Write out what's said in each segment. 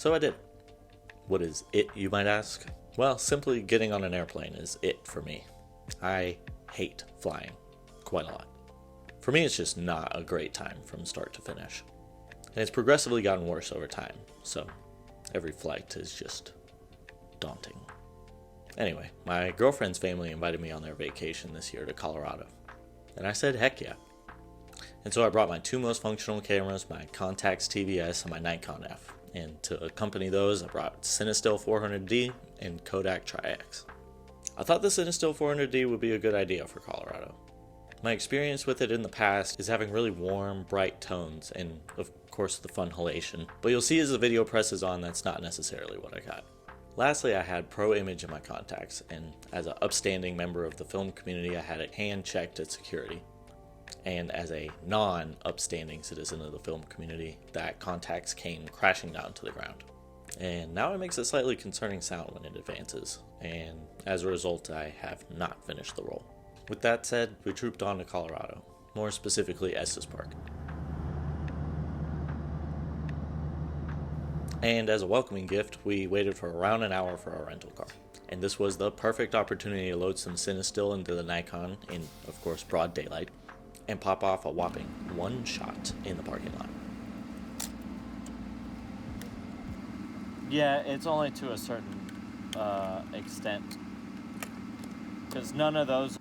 So I did. What is it, you might ask? Well, simply getting on an airplane is it for me. I hate flying quite a lot. For me, it's just not a great time from start to finish. And it's progressively gotten worse over time, so every flight is just daunting. Anyway, my girlfriend's family invited me on their vacation this year to Colorado. And I said, heck yeah. And so I brought my two most functional cameras, my Contax TVS and my Nikon F. And to accompany those, I brought Cinestill 400D and Kodak Tri-X. I thought the Cinestill 400D would be a good idea for Colorado. My experience with it in the past is having really warm, bright tones and, of course, the fun halation. But you'll see as the video presses on, that's not necessarily what I got. Lastly, I had Pro Image in my contacts, and as an upstanding member of the film community, I had it hand-checked at security. And as a non-upstanding citizen of the film community, that contacts came crashing down to the ground. And now it makes a slightly concerning sound when it advances, and as a result, I have not finished the roll. With that said, we trooped on to Colorado, more specifically Estes Park. And as a welcoming gift, we waited for around an hour for our rental car. And this was the perfect opportunity to load some Cinestill into the Nikon in, of course, broad daylight, and pop off a whopping one shot in the parking lot. Yeah, it's only to a certain extent, because none of those.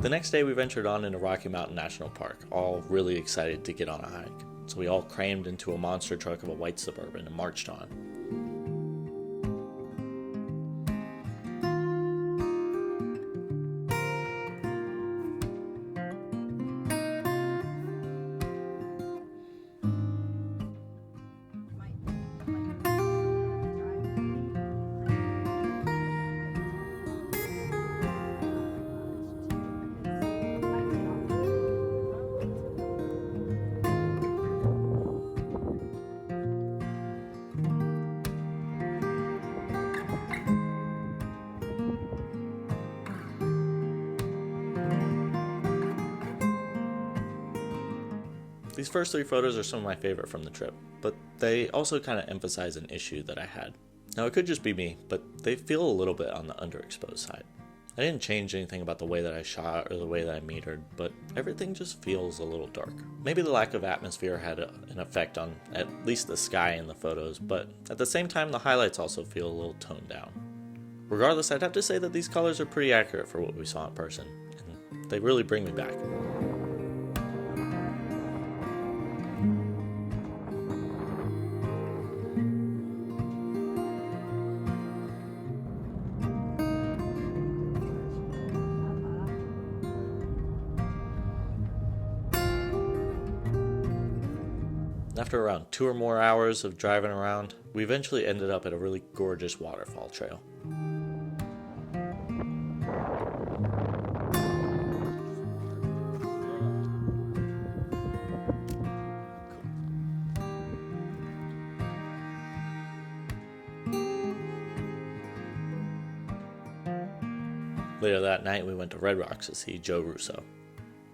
The next day we ventured on into Rocky Mountain National Park, all really excited to get on a hike. So we all crammed into a monster truck of a white Suburban and marched on. These first three photos are some of my favorite from the trip, but they also kind of emphasize an issue that I had. Now it could just be me, but they feel a little bit on the underexposed side. I didn't change anything about the way that I shot or the way that I metered, but everything just feels a little dark. Maybe the lack of atmosphere had an effect on at least the sky in the photos, but at the same time the highlights also feel a little toned down. Regardless, I'd have to say that these colors are pretty accurate for what we saw in person, and they really bring me back. After around 2 or more hours of driving around, we eventually ended up at a really gorgeous waterfall trail. Later that night, we went to Red Rocks to see Joe Russo.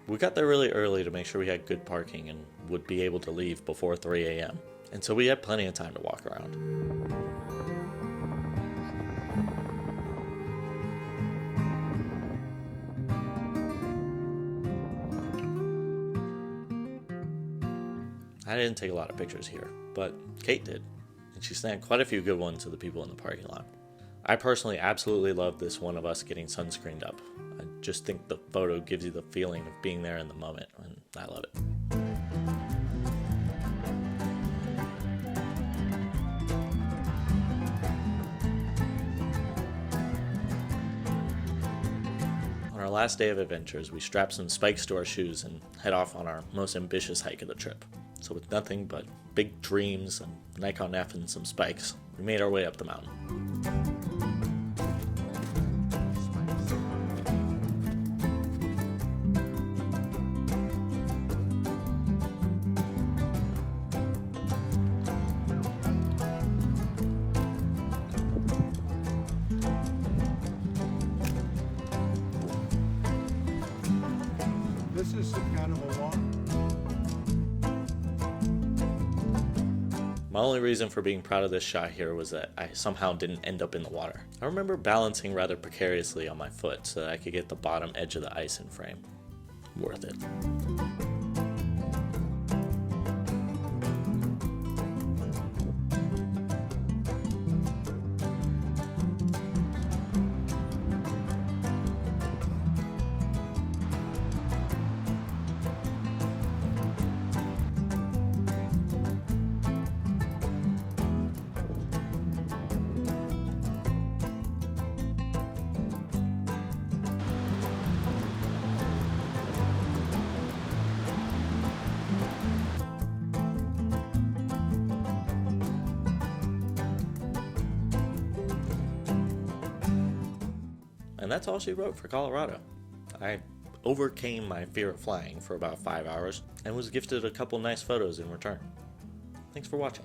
We got there really early to make sure we had good parking and would be able to leave before 3 a.m. And so we had plenty of time to walk around. I didn't take a lot of pictures here, but Kate did, and she snagged quite a few good ones of the people in the parking lot. I personally absolutely love this one of us getting sunscreened up. I just think the photo gives you the feeling of being there in the moment, and I love it. On our last day of adventures, we strapped some spikes to our shoes and head off on our most ambitious hike of the trip. So with nothing but big dreams and Nikon F and some spikes, we made our way up the mountain. this is kind of a long. My only reason for being proud of this shot here was that I somehow didn't end up in the water. I remember balancing rather precariously on my foot so that I could get the bottom edge of the ice in frame. Worth it. And that's all she wrote for Colorado. I overcame my fear of flying for about 5 hours and was gifted a couple nice photos in return. Thanks for watching.